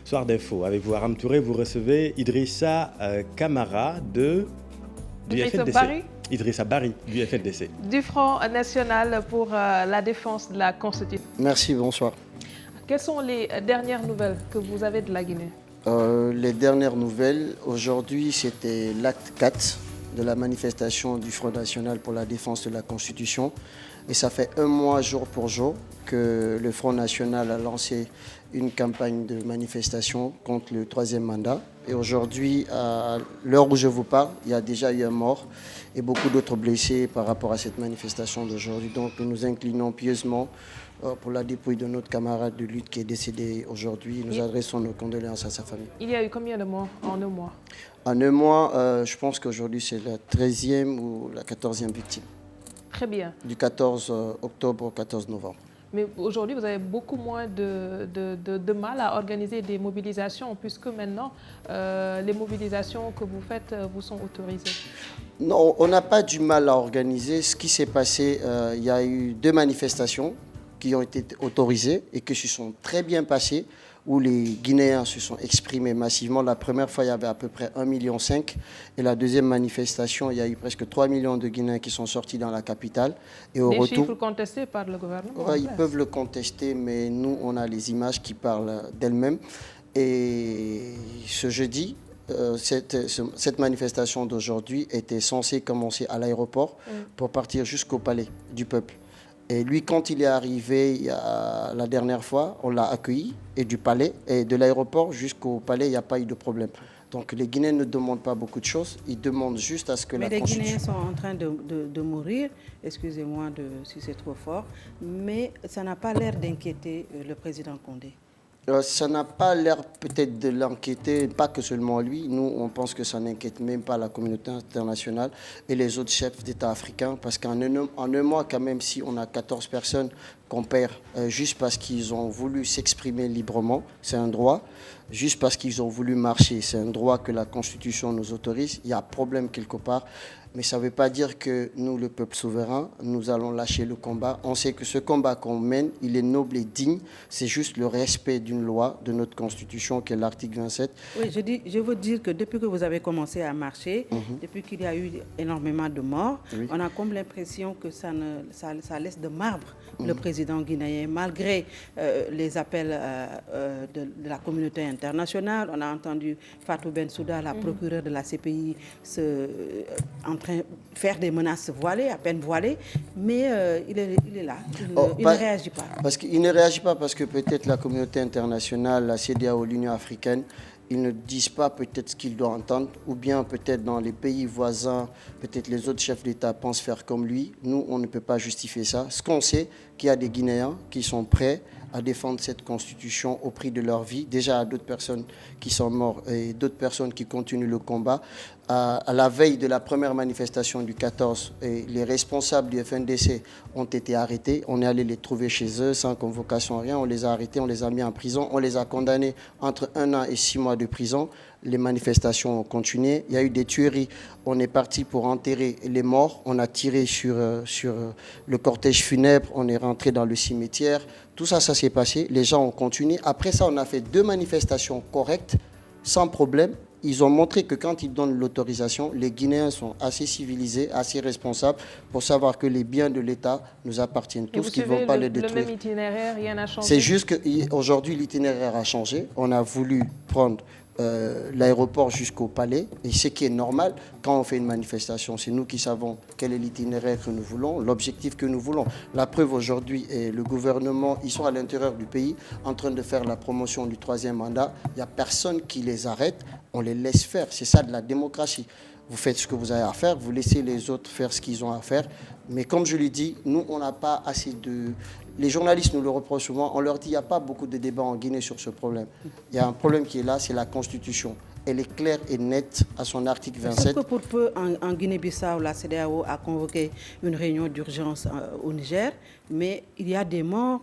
Soir d'info, avec vous Aram Touré, vous recevez Idrissa Kamara du Idrissa FNDC. Barry Idrissa Barry du FNDC. Du Front National pour la défense de la Constitution. Merci, bonsoir. Quelles sont les dernières nouvelles que vous avez de la Guinée? Les dernières nouvelles, aujourd'hui, c'était l'acte 4 de la manifestation du Front National pour la défense de la Constitution. Et ça fait un mois, jour pour jour, que le Front National a lancé une campagne de manifestation contre le troisième mandat. Et aujourd'hui, à l'heure où je vous parle, il y a déjà eu un mort et beaucoup d'autres blessés par rapport à cette manifestation d'aujourd'hui. Donc nous nous inclinons pieusement pour la dépouille de notre camarade de lutte qui est décédé aujourd'hui. Nous adressons nos condoléances à sa famille. Il y a eu combien de morts en un mois? En un mois, je pense qu'aujourd'hui c'est la 13e ou la 14e victime. Très bien. Du 14 octobre au 14 novembre. Mais aujourd'hui, vous avez beaucoup moins de mal à organiser des mobilisations, puisque maintenant, les mobilisations que vous faites vous sont autorisées. Non, on n'a pas du mal à organiser. Ce qui s'est passé, il y a eu 2 manifestations qui ont été autorisées et qui se sont très bien passées, où les Guinéens se sont exprimés massivement. La première fois, il y avait à peu près 1,5 million. Et la deuxième manifestation, il y a eu presque 3 millions de Guinéens qui sont sortis dans la capitale. Et au des retour, chiffres contestés par le gouvernement? Ouais, ils peuvent le contester, mais nous, on a les images qui parlent d'elles-mêmes. Et ce jeudi, cette manifestation d'aujourd'hui était censée commencer à l'aéroport pour partir jusqu'au palais du peuple. Et lui, quand il est arrivé la dernière fois, on l'a accueilli, et du palais, et de l'aéroport jusqu'au palais, il n'y a pas eu de problème. Donc les Guinéens ne demandent pas beaucoup de choses, ils demandent juste à ce que mais la Constitution... Mais les Guinéens sont en train de mourir, excusez-moi si c'est trop fort, mais ça n'a pas l'air d'inquiéter le président Condé. Ça n'a pas l'air peut-être de l'inquiéter, pas que seulement lui. Nous, on pense que ça n'inquiète même pas la communauté internationale et les autres chefs d'État africains. Parce qu'en un mois, quand même, si on a 14 personnes qu'on perd juste parce qu'ils ont voulu s'exprimer librement, c'est un droit. Juste parce qu'ils ont voulu marcher, c'est un droit que la Constitution nous autorise. Il y a problème quelque part. Mais ça ne veut pas dire que nous, le peuple souverain, nous allons lâcher le combat. On sait que ce combat qu'on mène, il est noble et digne. C'est juste le respect d'une loi, de notre Constitution, qui est l'article 27. Oui, je veux dire que depuis que vous avez commencé à marcher, depuis qu'il y a eu énormément de morts, on a comme l'impression que ça laisse de marbre le président guinéen, malgré les appels de la communauté internationale. On a entendu Fatou Bensouda, la procureure de la CPI, en train de faire des menaces voilées, à peine voilées, mais il est là, il ne réagit pas. Parce qu'il ne réagit pas parce que peut-être la communauté internationale, la CEDEAO, l'Union africaine, ils ne disent pas peut-être ce qu'ils doivent entendre, ou bien peut-être dans les pays voisins, peut-être les autres chefs d'État pensent faire comme lui. Nous, on ne peut pas justifier ça. Ce qu'on sait, qu'il y a des Guinéens qui sont prêts à défendre cette constitution au prix de leur vie. Déjà, à d'autres personnes qui sont mortes et d'autres personnes qui continuent le combat. À la veille de la première manifestation du 14, et les responsables du FNDC ont été arrêtés. On est allé les trouver chez eux sans convocation, rien. On les a arrêtés, on les a mis en prison. On les a condamnés entre 1 an et 6 mois de prison. Les manifestations ont continué. Il y a eu des tueries. On est parti pour enterrer les morts. On a tiré sur le cortège funèbre. On est rentré dans le cimetière. Tout ça, ça s'est passé. Les gens ont continué. Après ça, on a fait 2 manifestations correctes, sans problème. Ils ont montré que quand ils donnent l'autorisation, les Guinéens sont assez civilisés, assez responsables pour savoir que les biens de l'État nous appartiennent tous, qu'ils ne vont pas les détruire. Le même itinéraire, rien n'a changé. C'est juste qu'aujourd'hui, l'itinéraire a changé. On a voulu prendre l'aéroport jusqu'au palais. Et ce qui est normal, quand on fait une manifestation, c'est nous qui savons quel est l'itinéraire que nous voulons, l'objectif que nous voulons. La preuve aujourd'hui est le gouvernement, ils sont à l'intérieur du pays en train de faire la promotion du 3e mandat. Il n'y a personne qui les arrête, on les laisse faire. C'est ça de la démocratie. Vous faites ce que vous avez à faire, vous laissez les autres faire ce qu'ils ont à faire. Mais comme je l'ai dit, nous, on n'a pas assez de... Les journalistes nous le reprochent souvent. On leur dit qu'il n'y a pas beaucoup de débats en Guinée sur ce problème. Il y a un problème qui est là, c'est la Constitution. Elle est claire et nette à son article 27. Pour peu, en Guinée-Bissau, la CEDEAO a convoqué une réunion d'urgence au Niger, mais il y a des morts,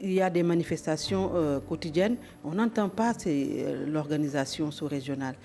il y a des manifestations quotidiennes. On n'entend pas l'organisation sous-régionale.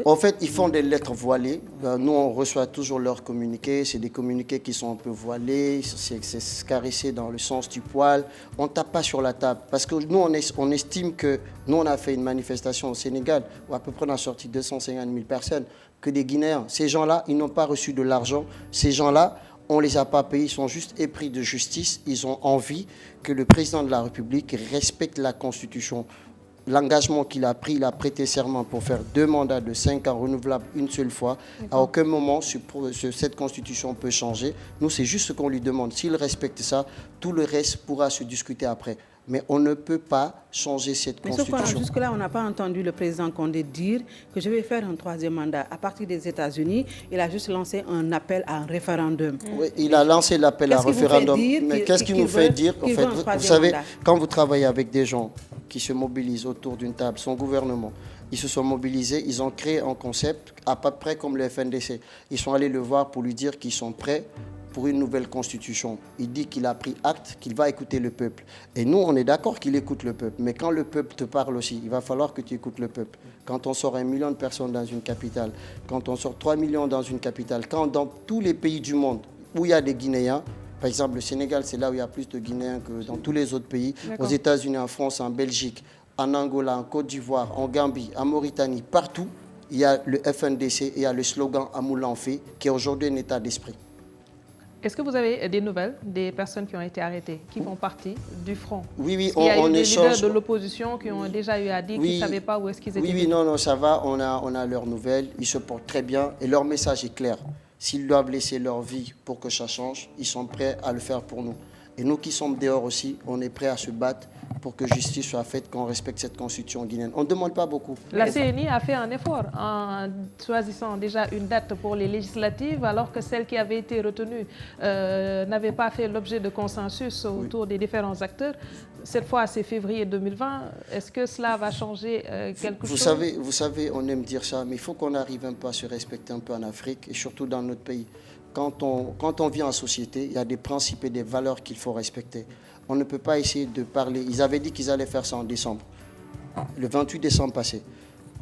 En fait, ils font des lettres voilées. Nous, on reçoit toujours leurs communiqués. C'est des communiqués qui sont un peu voilés. C'est caressé dans le sens du poil. On ne tape pas sur la table. Parce que nous, on estime que Nous, on a fait une manifestation au Sénégal où à peu près on a sorti 250 000 personnes, que des Guinéens. Ces gens-là, ils n'ont pas reçu de l'argent. Ces gens-là, on ne les a pas payés, ils sont juste épris de justice. Ils ont envie que le président de la République respecte la Constitution. L'engagement qu'il a pris, il a prêté serment pour faire 2 mandats de 5 ans renouvelables une seule fois. À aucun moment, cette Constitution peut changer. Nous, c'est juste ce qu'on lui demande. S'il respecte ça, tout le reste pourra se discuter après. Mais on ne peut pas changer cette Constitution. Jusque-là, on n'a pas entendu le président Condé dire que je vais faire un 3e mandat. À partir des États-Unis, il a juste lancé un appel à un référendum. Oui, il a lancé l'appel à un référendum. Mais qu'est-ce qui nous fait dire en fait, vous savez, quand vous travaillez avec des gens qui se mobilisent autour d'une table, son gouvernement, ils se sont mobilisés, ils ont créé un concept à peu près comme le FNDC. Ils sont allés le voir pour lui dire qu'ils sont prêts pour une nouvelle constitution. Il dit qu'il a pris acte, qu'il va écouter le peuple. Et nous, on est d'accord qu'il écoute le peuple. Mais quand le peuple te parle aussi, il va falloir que tu écoutes le peuple. Quand on sort 1 million de personnes dans une capitale, quand on sort 3 millions dans une capitale, quand dans tous les pays du monde où il y a des Guinéens, par exemple le Sénégal, c'est là où il y a plus de Guinéens que dans tous les autres pays, aux États-Unis, en France, en Belgique, en Angola, en Côte d'Ivoire, en Gambie, en Mauritanie, partout, il y a le FNDC et il y a le slogan « Amoul en fait » qui est aujourd'hui un état d'esprit. Est-ce que vous avez des nouvelles des personnes qui ont été arrêtées, qui font partie du front? Oui, il y a eu des leaders de l'opposition qui ont déjà eu à dire qu'ils ne savaient pas où est-ce qu'ils étaient. Oui, non, ça va, on a leurs nouvelles, ils se portent très bien et leur message est clair. S'ils doivent laisser leur vie pour que ça change, ils sont prêts à le faire pour nous. Et nous qui sommes dehors aussi, on est prêts à se battre pour que justice soit faite, qu'on respecte cette constitution guinéenne. On ne demande pas beaucoup. La CNI a fait un effort en choisissant déjà une date pour les législatives, alors que celle qui avait été retenue n'avait pas fait l'objet de consensus autour des différents acteurs. Cette fois, c'est février 2020. Est-ce que cela va changer quelque chose? Vous savez, on aime dire ça, mais il faut qu'on arrive un peu à se respecter un peu en Afrique et surtout dans notre pays. Quand on vit en société, il y a des principes et des valeurs qu'il faut respecter. On ne peut pas essayer de parler. Ils avaient dit qu'ils allaient faire ça en décembre, le 28 décembre passé.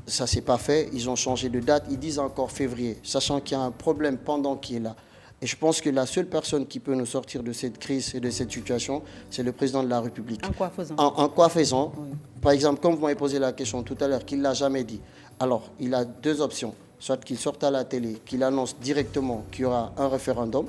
Ça ne s'est pas fait. Ils ont changé de date. Ils disent encore février, sachant qu'il y a un problème pendant qui est là. Et je pense que la seule personne qui peut nous sortir de cette crise et de cette situation, c'est le président de la République. En quoi faisant? En quoi faisant? Oui. Par exemple, comme vous m'avez posé la question tout à l'heure, qu'il ne l'a jamais dit. Alors, il a 2 options. Soit qu'il sorte à la télé, qu'il annonce directement qu'il y aura un référendum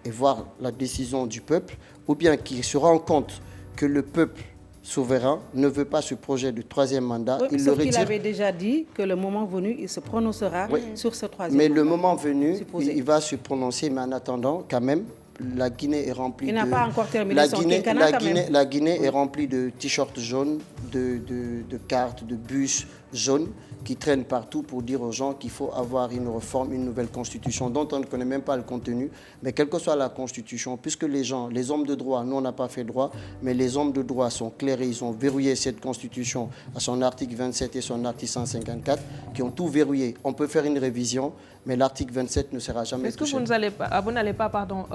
et voir la décision du peuple, ou bien qu'il se rend compte que le peuple souverain ne veut pas ce projet de 3e mandat. Oui, sauf qu'il avait déjà dit que le moment venu, il se prononcera sur ce 3e mandat. Mais le moment venu, il va se prononcer, mais en attendant, quand même, la Guinée est remplie il n'a pas encore terminé son quinquennat, quand même. La Guinée est remplie de t-shirts jaunes, de cartes, de bus jaunes qui traînent partout pour dire aux gens qu'il faut avoir une réforme, une nouvelle constitution dont on ne connaît même pas le contenu. Mais quelle que soit la constitution, puisque les hommes de droit, nous on n'a pas fait droit, mais les hommes de droit sont clairs et ils ont verrouillé cette constitution à son article 27 et son article 154, qui ont tout verrouillé. On peut faire une révision, mais l'article 27 ne sera jamais touché. Est-ce que vous n'allez pas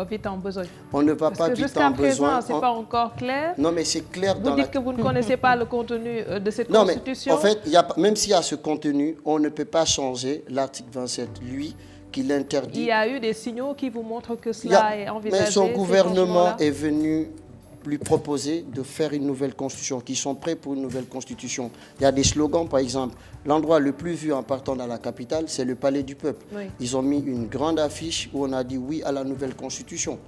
vite en besogne? On ne va pas vite en besogne. Jusqu'à présent, ce n'est pas encore clair. Non, mais c'est clair. Vous dites que vous ne connaissez pas le contenu de cette constitution. Mais en fait, même s'il y a ce contenu, on ne peut pas changer l'article 27, lui, qui l'interdit. Il y a eu des signaux qui vous montrent que cela est envisagé. Mais son gouvernement est venu lui proposer de faire une nouvelle constitution, qui sont prêts pour une nouvelle constitution. Il y a des slogans, par exemple, l'endroit le plus vu en partant dans la capitale, c'est le Palais du Peuple. Oui. Ils ont mis une grande affiche où on a dit oui à la nouvelle constitution.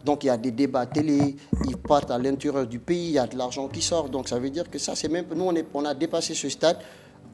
Donc il y a des débats télé, ils partent à l'intérieur du pays, il y a de l'argent qui sort. Donc ça veut dire que ça, c'est même... Nous, on a dépassé ce stade.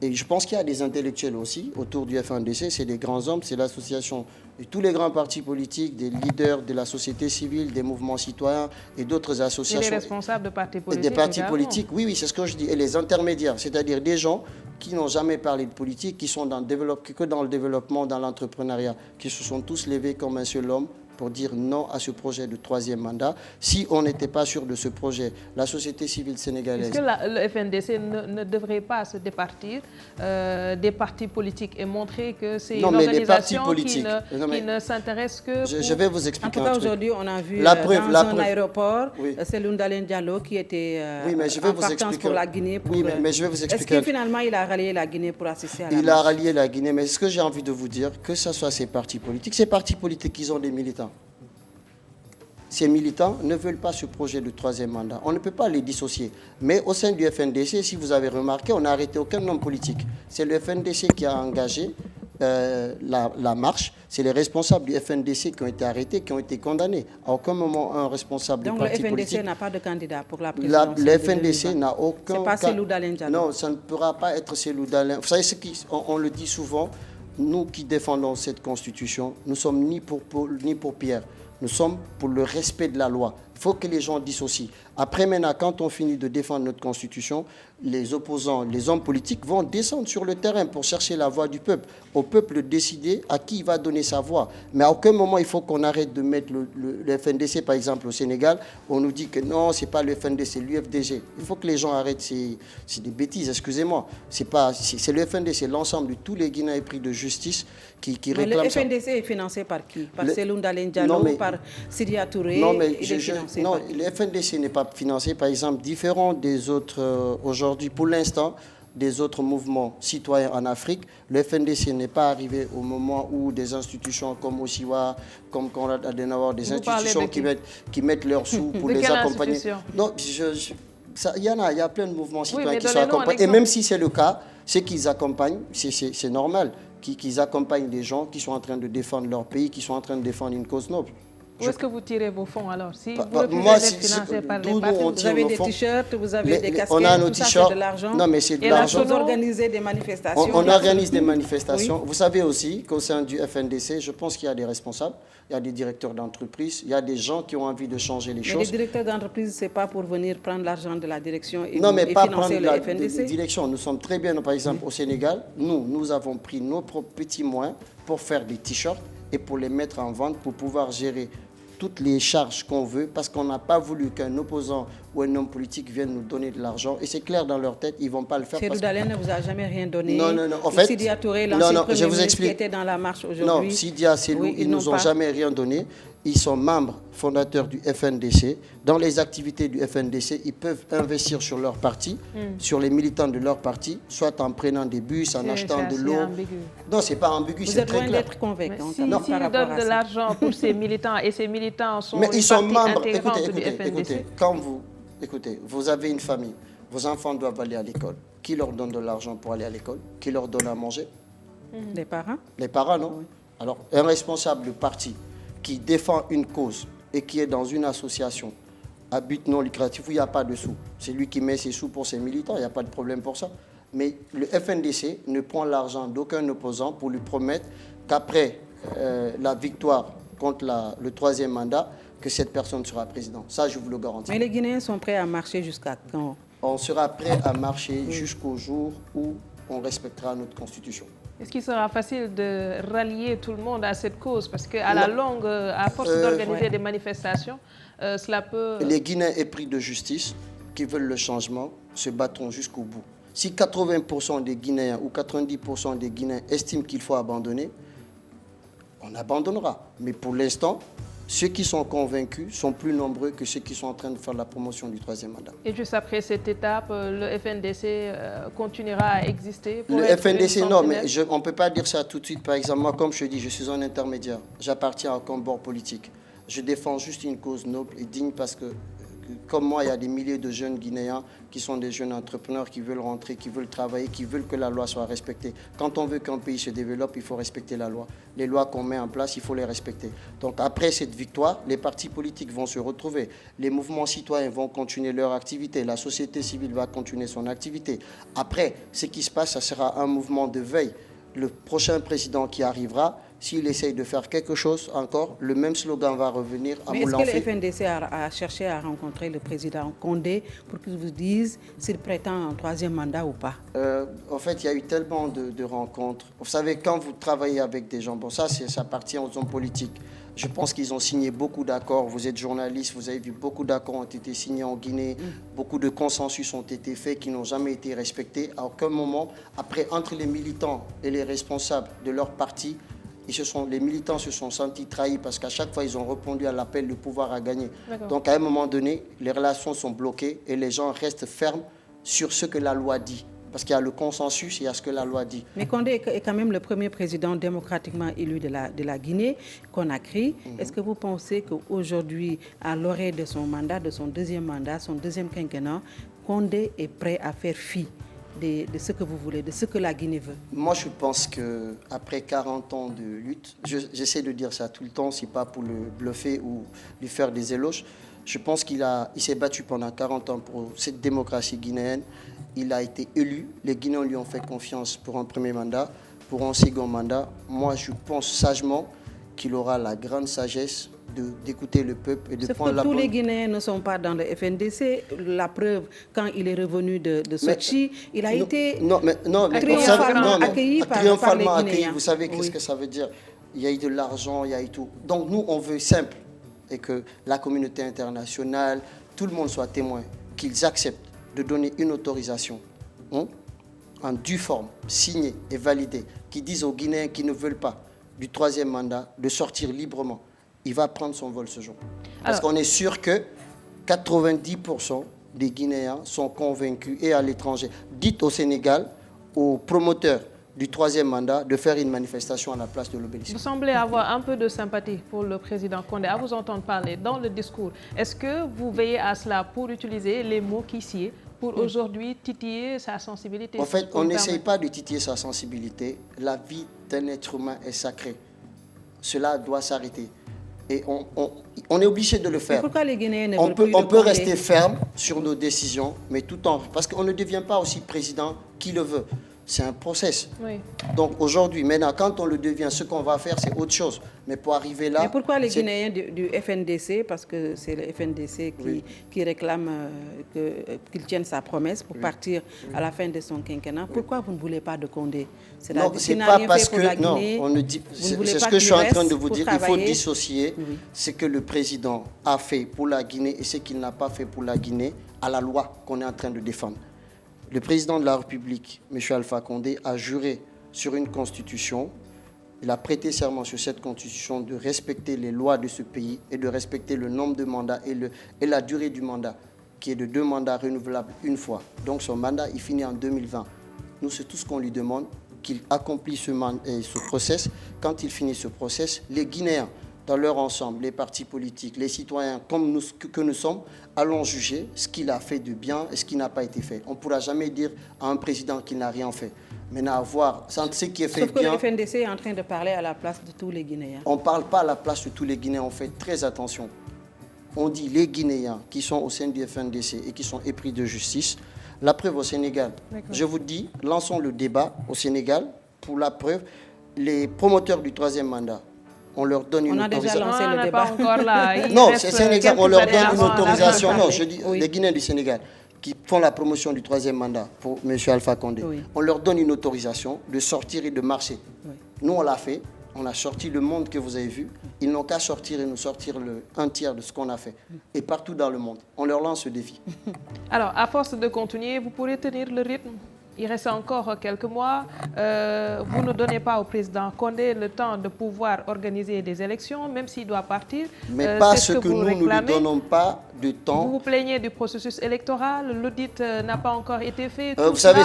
Et je pense qu'il y a des intellectuels aussi autour du FNDC, c'est des grands hommes, c'est l'association de tous les grands partis politiques, des leaders de la société civile, des mouvements citoyens et d'autres associations. Et les responsables de partis politiques. Et des partis politiques, oui, c'est ce que je dis. Et les intermédiaires, c'est-à-dire des gens qui n'ont jamais parlé de politique, qui sont que dans le développement, dans l'entrepreneuriat, qui se sont tous levés comme un seul homme pour dire non à ce projet de 3e mandat. Si on n'était pas sûr de ce projet, la société civile sénégalaise... Est-ce que le FNDC ne devrait pas se départir des partis politiques et montrer que c'est une organisation qui ne s'intéresse que... Je vais vous expliquer un truc. En tout cas, aujourd'hui, on a vu dans un aéroport, c'est Lundalen Diallo qui était en partance pour la Guinée. Mais je vais vous expliquer. Est-ce que finalement, il a rallié la Guinée pour assister à la marche? Il a rallié la Guinée, mais ce que j'ai envie de vous dire, que ce soit ces partis politiques, ils ont des militants. ces militants ne veulent pas ce projet de troisième mandat. On ne peut pas les dissocier. Mais au sein du FNDC, si vous avez remarqué, on n'a arrêté aucun homme politique. C'est le FNDC qui a engagé la marche. C'est les responsables du FNDC qui ont été arrêtés, qui ont été condamnés. À aucun moment, un responsable du parti politique... Donc le FNDC n'a pas de candidat pour la présidence. Le FNDC n'a aucun... C'est pas Cellou Dalein Diallo. Non, ça ne pourra pas être Cellou Dalein. Vous savez, on le dit souvent, nous qui défendons cette Constitution, nous ne sommes ni pour Paul, ni pour Pierre. Nous sommes pour le respect de la loi. Il faut que les gens dissocient. Après, maintenant, quand on finit de défendre notre Constitution, les opposants, les hommes politiques vont descendre sur le terrain pour chercher la voix du peuple. Au peuple de décider à qui il va donner sa voix. Mais à aucun moment, il faut qu'on arrête de mettre le FNDC, par exemple, au Sénégal. On nous dit que non, ce n'est pas le FNDC, c'est l'UFDG. Il faut que les gens arrêtent. C'est des bêtises, excusez-moi. C'est le FNDC, c'est l'ensemble de tous les Guinéens épris de justice qui réclament ça. Le FNDC est financé par qui? Par Cellou Dalein Diallo, par Sidia Touré? Non, mais le FNDC n'est pas financé, par exemple, différent des autres aujourd'hui, pour l'instant, des autres mouvements citoyens en Afrique. Le FNDC n'est pas arrivé au moment où des institutions comme Osiwa, comme Konrad Adenauer, des institutions qui mettent leurs sous pour les accompagner. Non, il y a plein de mouvements citoyens qui sont accompagnés. Et même si c'est le cas, c'est qu'ils accompagnent, c'est normal, qu'ils accompagnent des gens qui sont en train de défendre leur pays, qui sont en train de défendre une cause noble. Où est-ce que vous tirez vos fonds alors? Si vous refusez d'être financé par les partis, vous avez des t-shirts, vous avez des casquettes, on a nos tout ça c'est de l'argent. Non, mais c'est de l'argent. Vous organisez des manifestations. On organise des manifestations. Oui. Vous savez aussi qu'au sein du FNDC, je pense qu'il y a des responsables, il y a des directeurs d'entreprise, il y a des gens qui ont envie de changer les choses. Mais les directeurs d'entreprise, ce n'est pas pour venir prendre l'argent de la direction et, non, mais et pas financer prendre le FNDC. La direction. Nous sommes très bien, par exemple, au Sénégal, nous avons pris nos propres petits moyens pour faire des t-shirts et pour les mettre en vente pour pouvoir gérer toutes les charges qu'on veut, parce qu'on n'a pas voulu qu'un opposant ou un homme politique vienne nous donner de l'argent. Et c'est clair dans leur tête, ils ne vont pas le faire. Cellou Dalein ne vous a jamais rien donné. Non. En fait, Sidia Touré, l'ancien premier ministre qui était dans la marche aujourd'hui. Non, Sidia, Cellou, ils ne nous ont jamais rien donné. Ils sont membres fondateurs du FNDC. Dans les activités du FNDC, ils peuvent investir sur leur parti, sur les militants de leur parti, soit en prenant des bus, en achetant de l'eau. Non, ce n'est pas ambigu, c'est très clair. Vous êtes loin d'être convaincant. S'ils donnent de l'argent pour ces militants, et ces militants sont ils sont membres. Du FNDC. Écoutez, vous avez une famille, vos enfants doivent aller à l'école. Qui leur donne de l'argent pour aller à l'école? Qui leur donne à manger? Les parents. Les parents, non? Oui. Alors, un responsable de parti qui défend une cause et qui est dans une association à but non lucratif où il n'y a pas de sous, c'est lui qui met ses sous pour ses militants, il n'y a pas de problème pour ça. Mais le FNDC ne prend l'argent d'aucun opposant pour lui promettre qu'après la victoire contre le troisième mandat, que cette personne sera président. Ça, je vous le garantis. Mais les Guinéens sont prêts à marcher jusqu'à quand? On sera prêt à marcher jusqu'au jour où on respectera notre Constitution. Est-ce qu'il sera facile de rallier tout le monde à cette cause? Parce qu'à la longue, à force d'organiser des manifestations, cela peut... Les Guinéens épris de justice, qui veulent le changement, se battront jusqu'au bout. Si 80% des Guinéens ou 90% des Guinéens estiment qu'il faut abandonner, on abandonnera. Mais pour l'instant, ceux qui sont convaincus sont plus nombreux que ceux qui sont en train de faire la promotion du troisième mandat. Et juste après cette étape, le FNDC continuera à exister pour Le FNDC, non, mais on ne peut pas dire ça tout de suite. Par exemple, moi, comme je dis, je suis un intermédiaire. J'appartiens à aucun bord politique. Je défends juste une cause noble et digne parce que, comme moi, il y a des milliers de jeunes Guinéens qui sont des jeunes entrepreneurs qui veulent rentrer, qui veulent travailler, qui veulent que la loi soit respectée. Quand on veut qu'un pays se développe, il faut respecter la loi. Les lois qu'on met en place, il faut les respecter. Donc après cette victoire, les partis politiques vont se retrouver. Les mouvements citoyens vont continuer leur activité. La société civile va continuer son activité. Après, ce qui se passe, ça sera un mouvement de veille. Le prochain président qui arrivera, s'il essaye de faire quelque chose encore, le même slogan va revenir à Molenfé. Mais est-ce que le FNDC a cherché à rencontrer le président Condé pour qu'il vous dise s'il prétend un troisième mandat ou pas? En fait, il y a eu tellement de rencontres. Vous savez, quand vous travaillez avec des gens, bon, ça appartient aux hommes politiques. Je pense qu'ils ont signé beaucoup d'accords. Vous êtes journaliste, vous avez vu beaucoup d'accords ont été signés en Guinée. Beaucoup de consensus ont été faits qui n'ont jamais été respectés. À aucun moment, après, entre les militants et les responsables de leur parti, les militants se sont sentis trahis parce qu'à chaque fois, ils ont répondu à l'appel, le pouvoir a gagné. Donc, à un moment donné, les relations sont bloquées et les gens restent fermes sur ce que la loi dit. Parce qu'il y a le consensus et il y a ce que la loi dit. Mais Condé est quand même le premier président démocratiquement élu de la Guinée, Conakry. Est-ce que vous pensez qu'aujourd'hui, à l'orée de son mandat, de son deuxième mandat, son deuxième quinquennat, Condé est prêt à faire fi de ce que vous voulez, de ce que la Guinée veut? Moi, je pense qu'après 40 ans de lutte, j'essaie de dire ça tout le temps, c'est pas pour le bluffer ou lui faire des éloges. Je pense qu'il s'est battu pendant 40 ans pour cette démocratie guinéenne. Il a été élu. Les Guinéens lui ont fait confiance pour un premier mandat, pour un second mandat. Moi, je pense sagement qu'il aura la grande sagesse d'écouter le peuple et de prendre la bonne... Tous les Guinéens ne sont pas dans le FNDC. La preuve, quand il est revenu de Sochi, il a été accueilli par les Guinéens. Vous savez qu'est-ce que ça veut dire? Il y a eu de l'argent, il y a eu tout. Donc nous, on veut simple, et que la communauté internationale, tout le monde soit témoin, qu'ils acceptent de donner une autorisation en due forme, signée et validée, qui disent aux Guinéens qui ne veulent pas du troisième mandat de sortir librement. Il va prendre son vol ce jour. Parce qu'on est sûr que 90% des Guinéens sont convaincus, et à l'étranger. Dites au Sénégal, aux promoteurs du troisième mandat, de faire une manifestation à la place de l'Obélisque. Vous semblez avoir un peu de sympathie pour le président Condé, à vous entendre parler dans le discours. Est-ce que vous veillez à cela pour utiliser les mots qui sied, pour aujourd'hui titiller sa sensibilité? En fait, on n'essaye pas de titiller sa sensibilité. La vie d'un être humain est sacrée. Cela doit s'arrêter. Et on est obligé de le faire. Mais pourquoi les Guinéens ne veulent plus on peut rester ferme sur nos décisions, mais tout en... Parce qu'on ne devient pas aussi président qui le veut. C'est un process. Oui. Donc aujourd'hui, maintenant, quand on le devient, ce qu'on va faire, c'est autre chose. Mais pour arriver là... Mais pourquoi les Guinéens du FNDC, parce que c'est le FNDC qui réclame qu'il tienne sa promesse pour partir à la fin de son quinquennat, pourquoi vous ne voulez pas de Condé? Non, c'est pas parce que... Non, on ne dit... C'est ce que je suis en train de vous dire. Il faut dissocier ce que le président a fait pour la Guinée et ce qu'il n'a pas fait pour la Guinée à la loi qu'on est en train de défendre. Le président de la République, M. Alpha Condé, a juré sur une constitution. Il a prêté serment sur cette constitution de respecter les lois de ce pays et de respecter le nombre de mandats et la durée du mandat, qui est de 2 mandats renouvelables une fois. Donc son mandat, il finit en 2020. Nous, c'est tout ce qu'on lui demande, qu'il accomplisse ce process. Quand il finit ce process, les Guinéens, dans leur ensemble, les partis politiques, les citoyens comme nous, que nous sommes, allons juger ce qu'il a fait de bien et ce qui n'a pas été fait. On ne pourra jamais dire à un président qu'il n'a rien fait. Maintenant, à voir ce qui est fait Sauf bien... que le FNDC est en train de parler à la place de tous les Guinéens. On ne parle pas à la place de tous les Guinéens, on fait très attention. On dit les Guinéens qui sont au sein du FNDC et qui sont épris de justice. La preuve au Sénégal. Je vous dis, lançons le débat au Sénégal pour la preuve. Les promoteurs du troisième mandat, on leur donne une autorisation. On a déjà lancé le débat. Non, c'est un exemple. On leur donne une autorisation. Non, je dis les Guinéens du Sénégal qui font la promotion du troisième mandat pour M. Alpha Condé. On leur donne une autorisation de sortir et de marcher. Nous, on l'a fait. On a sorti le monde que vous avez vu. Ils n'ont qu'à sortir et nous sortir un tiers de ce qu'on a fait. Et partout dans le monde. On leur lance ce défi. Alors, à force de continuer, vous pourrez tenir le rythme? Il reste encore quelques mois. Vous ne donnez pas au président Condé le temps de pouvoir organiser des élections, même s'il doit partir. Mais parce que nous ne lui donnons pas de temps. Vous vous plaignez du processus électoral, l'audit n'a pas encore été fait. Vous savez,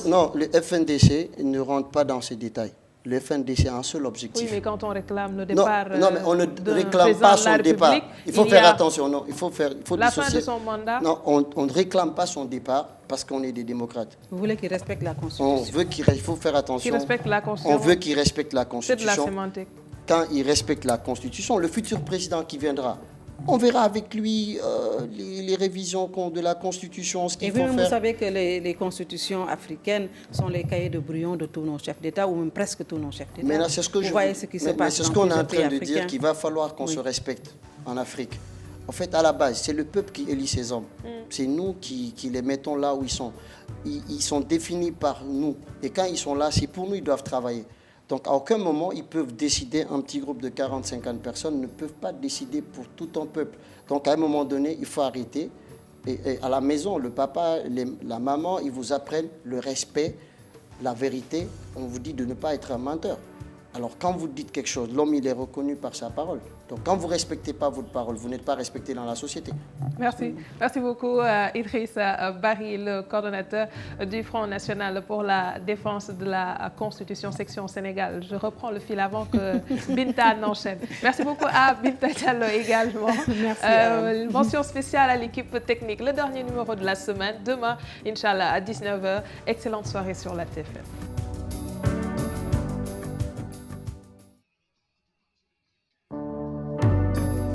non, le FNDC ne rentre pas dans ces détails. Le FNDC a un seul objectif. Oui, mais quand on réclame le départ non, mais on ne réclame pas son départ. Il faut faire attention. Non, il faut la dissocier. fin de son mandat. Non, on ne réclame pas son départ parce qu'on est des démocrates. Vous voulez qu'il respecte la Constitution? Il faut faire attention. Qu'il respecte la Constitution. On veut qu'il respecte la Constitution. C'est de la sémantique. Quand il respecte la Constitution, le futur président qui viendra, on verra avec lui les révisions de la Constitution, ce qu'il faut faire. Vous savez que les constitutions africaines sont les cahiers de brouillon de tous nos chefs d'État, ou même presque tous nos chefs d'État. Mais c'est ce que c'est ce qu'on est en train de dire, qu'il va falloir qu'on se respecte en Afrique. En fait, à la base, c'est le peuple qui élit ses hommes. C'est nous qui les mettons là où ils sont. Ils sont définis par nous. Et quand ils sont là, c'est pour nous qu'ils doivent travailler. Donc, à aucun moment, ils peuvent décider, un petit groupe de 40-50 personnes ne peuvent pas décider pour tout un peuple. Donc, à un moment donné, il faut arrêter. Et à la maison, le papa, la maman, ils vous apprennent le respect, la vérité. On vous dit de ne pas être un menteur. Alors quand vous dites quelque chose, l'homme il est reconnu par sa parole. Donc quand vous ne respectez pas votre parole, vous n'êtes pas respecté dans la société. Merci. Merci beaucoup Idrissa Barry, le coordonnateur du Front National pour la défense de la Constitution section Sénégal. Je reprends le fil avant que Binta n'enchaîne. Merci beaucoup à Binta Diallo également. Merci. Mention spéciale à l'équipe technique. Le dernier numéro de la semaine, demain, Inch'Allah, à 19h. Excellente soirée sur la TFM.